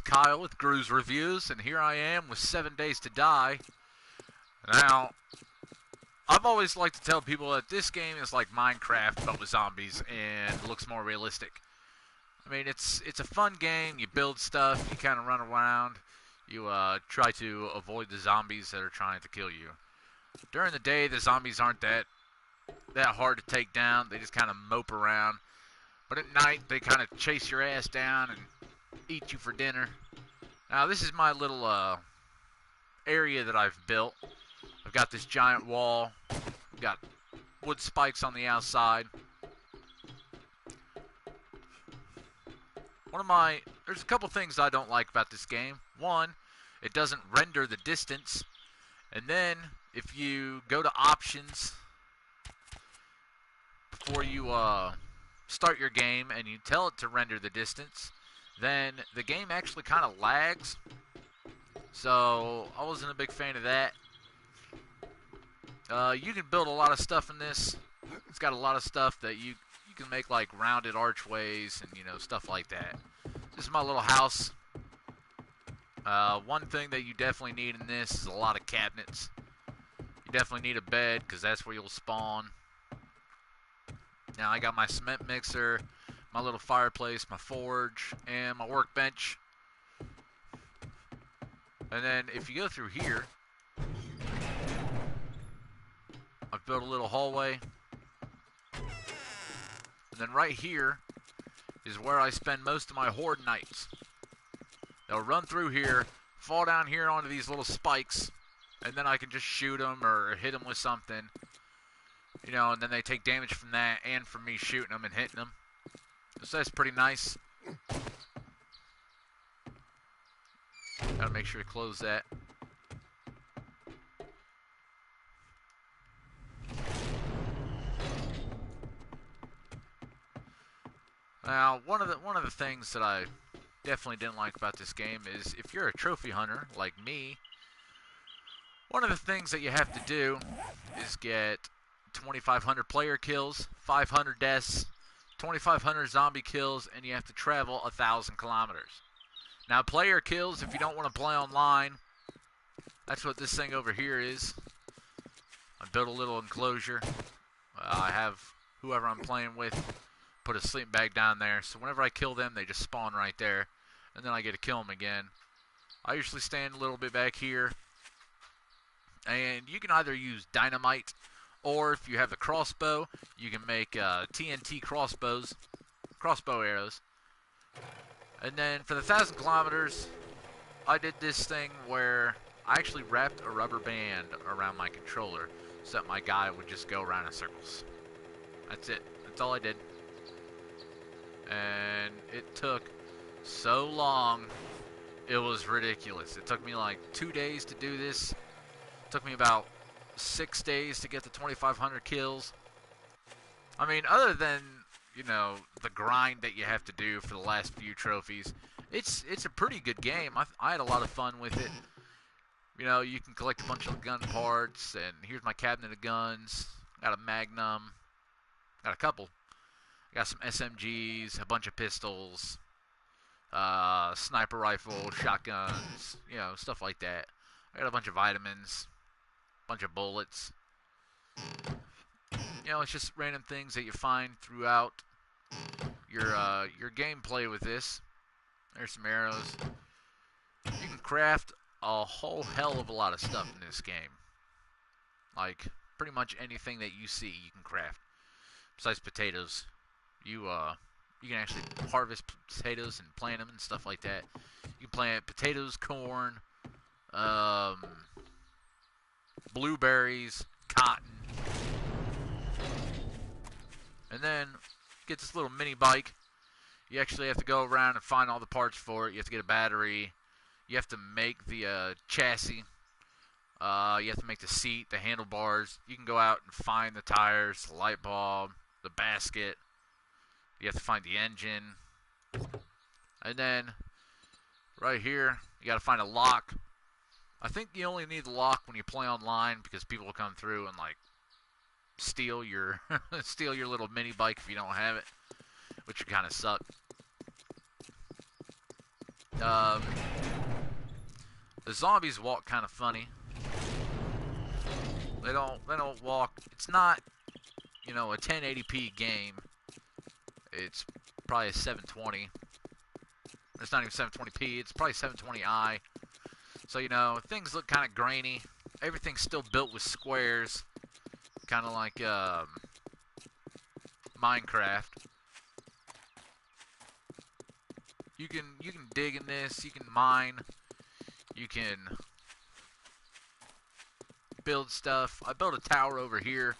is Kyle with Grooves Reviews, and here I am with 7 Days to Die. Now, I've always liked to tell people that this game is like Minecraft, but with zombies, and looks more realistic. I mean, it's a fun game. You build stuff, you kind of run around, you try to avoid the zombies that are trying to kill you. During the day, the zombies aren't that hard to take down. They just kind of mope around. But at night, they kind of chase your ass down and eat you for dinner. Now, this is my little area that I've built. I've got this giant wall. I've got wood spikes on the outside. There's a couple things I don't like about this game. One, it doesn't render the distance. And then, if you go to options before you start your game and you tell it to render the distance, then the game actually kind of lags. So I wasn't a big fan of that. You can build a lot of stuff in this. It's got a lot of stuff that you can make, like rounded archways and stuff like that. This is my little house. One thing that you definitely need in this is a lot of cabinets. You definitely need a bed because that's where you'll spawn. Now I got my cement mixer, my little fireplace, my forge, and my workbench. And then if you go through here, I've built a little hallway. And then right here is where I spend most of my horde nights. They'll run through here, fall down here onto these little spikes, and then I can just shoot them or hit them with something. And then they take damage from that and from me shooting them and hitting them. So that's pretty nice. Gotta make sure to close that. Now, one of the things that I definitely didn't like about this game is if you're a trophy hunter like me, one of the things that you have to do is get 2,500 player kills, 500 deaths, 2,500 zombie kills, and you have to travel 1,000 kilometers. Now, player kills, if you don't want to play online, that's what this thing over here is. I built a little enclosure. I have whoever I'm playing with put a sleeping bag down there, so whenever I kill them, they just spawn right there, and then I get to kill them again. I usually stand a little bit back here, and you can either use dynamite, or if you have the crossbow, you can make TNT crossbow arrows. And then for the 1,000 kilometers, I did this thing where I actually wrapped a rubber band around my controller so that my guy would just go around in circles. That's it. That's all I did. And it took so long, it was ridiculous. It took me like 2 days to do this. It took me about 6 days to get the 2,500 kills. I mean, other than, the grind that you have to do for the last few trophies, it's a pretty good game. I had a lot of fun with it. You can collect a bunch of gun parts, and here's my cabinet of guns. Got a Magnum. Got a couple. Got some SMGs, a bunch of pistols, sniper rifle, shotguns, stuff like that. I got a bunch of vitamins, a bunch of bullets. It's just random things that you find throughout your gameplay with this. There's some arrows. You can craft a whole hell of a lot of stuff in this game. Like, pretty much anything that you see, you can craft. Besides potatoes. You can actually harvest potatoes and plant them and stuff like that. You can plant potatoes, corn, blueberries, cotton. And then get this little mini bike. You actually have to go around and find all the parts for it. You have to get a battery. You have to make the chassis. You have to make the seat, the handlebars. You can go out and find the tires, the light bulb, the basket. You have to find the engine. And then, right here, you got to find a lock. I think you only need the lock when you play online because people will come through and, steal your steal your little mini bike if you don't have it, which would kind of suck. Um, the zombies walk kind of funny. They don't walk. It's not, you know, a 1080p game. It's probably a 720. It's not even 720p. It's probably 720i. So, you know, things look kind of grainy. Everything's still built with squares, kind of like Minecraft. You can dig in this. You can mine. You can build stuff. I built a tower over here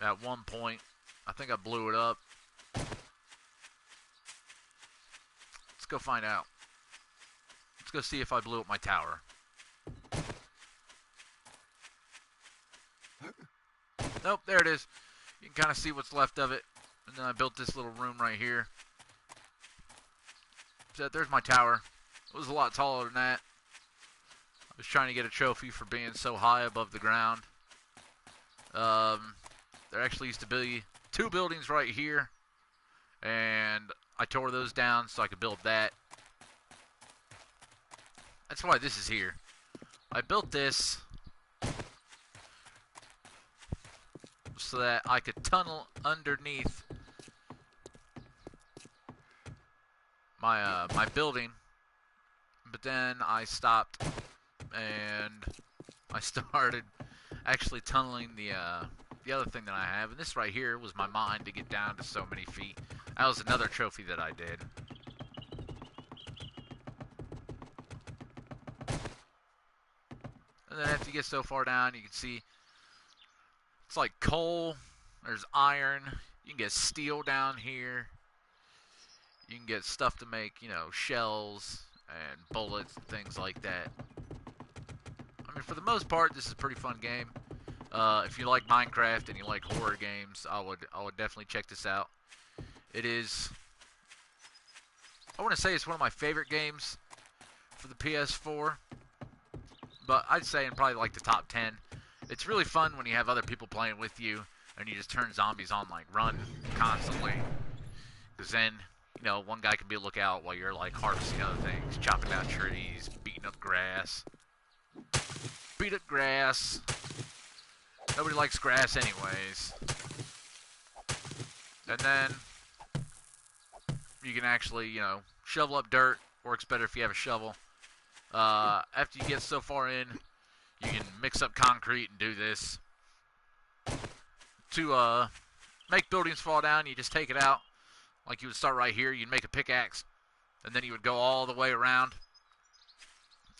at one point. I think I blew it up. Let's go find out. Let's go see if I blew up my tower. Nope, there it is. You can kind of see what's left of it. And then I built this little room right here. So there's my tower. It was a lot taller than that. I was trying to get a trophy for being so high above the ground. There actually used to be 2 buildings right here. And I tore those down so I could build that. That's why this is here. I built this so that I could tunnel underneath my building, but then I stopped and I started actually tunneling the other thing that I have, and this right here was my mine to get down to so many feet. That was another trophy that I did. And then after you get so far down, you can see it's like coal, there's iron, you can get steel down here. You can get stuff to make, you know, shells and bullets and things like that. I mean, for the most part, this is a pretty fun game. If you like Minecraft and you like horror games, I would definitely check this out. It is, I want to say it's one of my favorite games for the PS4, but I'd say in probably like the top 10. It's really fun when you have other people playing with you and you just turn zombies on, like run constantly, because then, you know, one guy can be a lookout while you're like harvesting other things, chopping down trees, beating up grass. Beat up grass. Nobody likes grass anyways. And then you can actually, you know, shovel up dirt. Works better if you have a shovel. After you get so far in, you can mix up concrete and do this. To make buildings fall down, you just take it out. Like you would start right here, you'd make a pickaxe, and then you would go all the way around,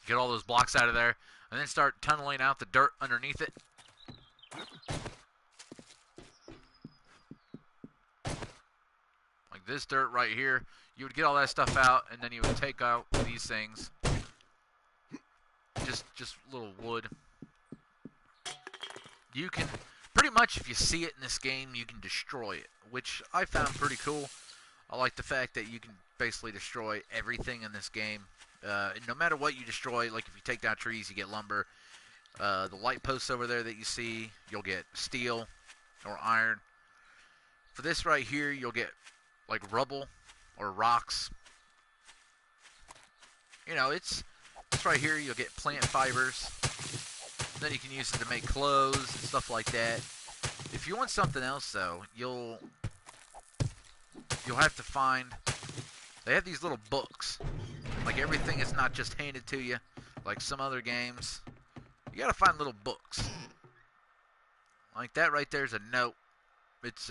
get all those blocks out of there, and then start tunneling out the dirt underneath it. Like this dirt right here, you would get all that stuff out, and then you would take out these things. Just little wood. You can, pretty much if you see it in this game, you can destroy it, which I found pretty cool. I like the fact that you can basically destroy everything in this game. No matter what you destroy, like if you take down trees, you get lumber. The light posts over there that you see, you'll get steel or iron. For this right here, you'll get like rubble or rocks. You know, it's right here, you'll get plant fibers. Then you can use it to make clothes and stuff like that. If you want something else, though, you'll have to find, they have these little books. Like everything is not just handed to you like some other games. You gotta find little books. Like that right there's a note. It's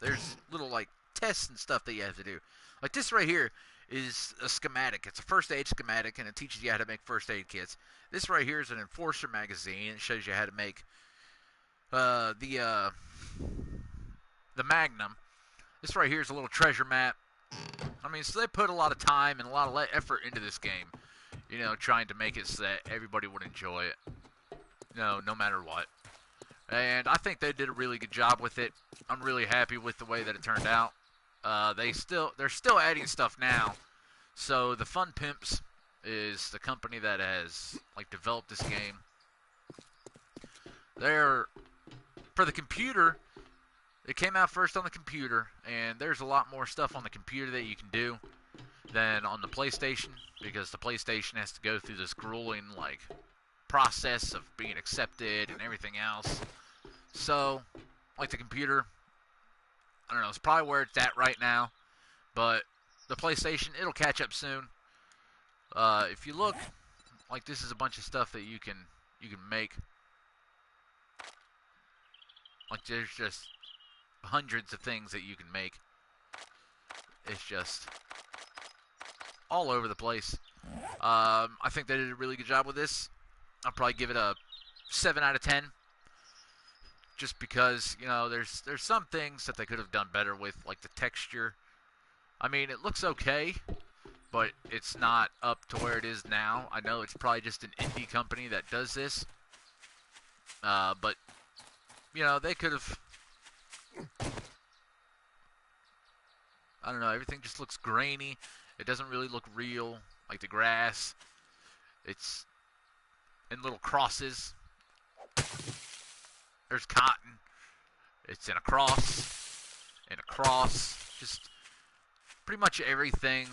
there's little like tests and stuff that you have to do. Like this right here is a schematic. It's a first aid schematic, and it teaches you how to make first aid kits. This right here is an Enforcer magazine. It shows you how to make the Magnum. This right here is a little treasure map. I mean, so they put a lot of time and a lot of effort into this game. You know, trying to make it so that everybody would enjoy it. No matter what. And I think they did a really good job with it. I'm really happy with the way that it turned out. They're still adding stuff now. So the Fun Pimps is the company that has like developed this game. They're, for the computer, it came out first on the computer, and there's a lot more stuff on the computer that you can do than on the PlayStation, because the PlayStation has to go through this grueling like process of being accepted and everything else. So, like the computer, I don't know, it's probably where it's at right now, but the PlayStation, it'll catch up soon. If you look, like this is a bunch of stuff that you can make. Like there's just hundreds of things that you can make. It's just all over the place. I think they did a really good job with this. I'll probably give it a 7 out of 10. Just because, you know, there's some things that they could have done better with, like the texture. I mean, it looks okay, but it's not up to where it is now. I know it's probably just an indie company that does this. But, you know, they could have... I don't know, everything just looks grainy. It doesn't really look real, like the grass. It's in little crosses. There's cotton. It's in a cross. In a cross. Just pretty much everything,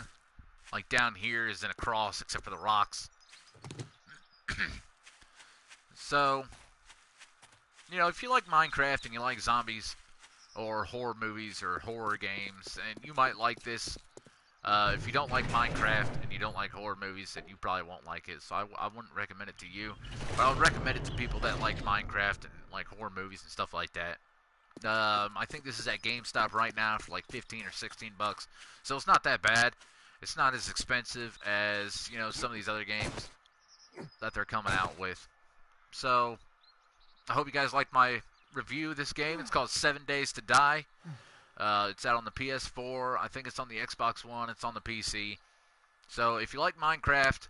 like down here, is in a cross except for the rocks. So, you know, if you like Minecraft and you like zombies or horror movies or horror games, and you might like this. If you don't like Minecraft and you don't like horror movies, then you probably won't like it. So I wouldn't recommend it to you. But I would recommend it to people that like Minecraft and like horror movies and stuff like that. I think this is at GameStop right now for like 15 or 16 bucks. So it's not that bad. It's not as expensive as, you know, some of these other games that they're coming out with. So I hope you guys liked my review of this game. It's called 7 Days to Die. It's out on the PS4. I think it's on the Xbox One. It's on the PC. So if you like Minecraft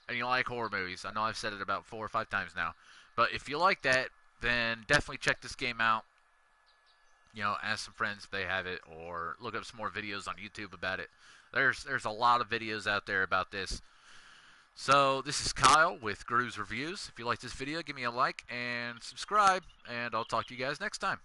and you like horror movies, I know I've said it about 4 or 5 times now, but if you like that, then definitely check this game out. You know, ask some friends if they have it, or look up some more videos on YouTube about it. There's a lot of videos out there about this. So this is Kyle with Grooves Reviews. If you like this video, give me a like and subscribe, and I'll talk to you guys next time.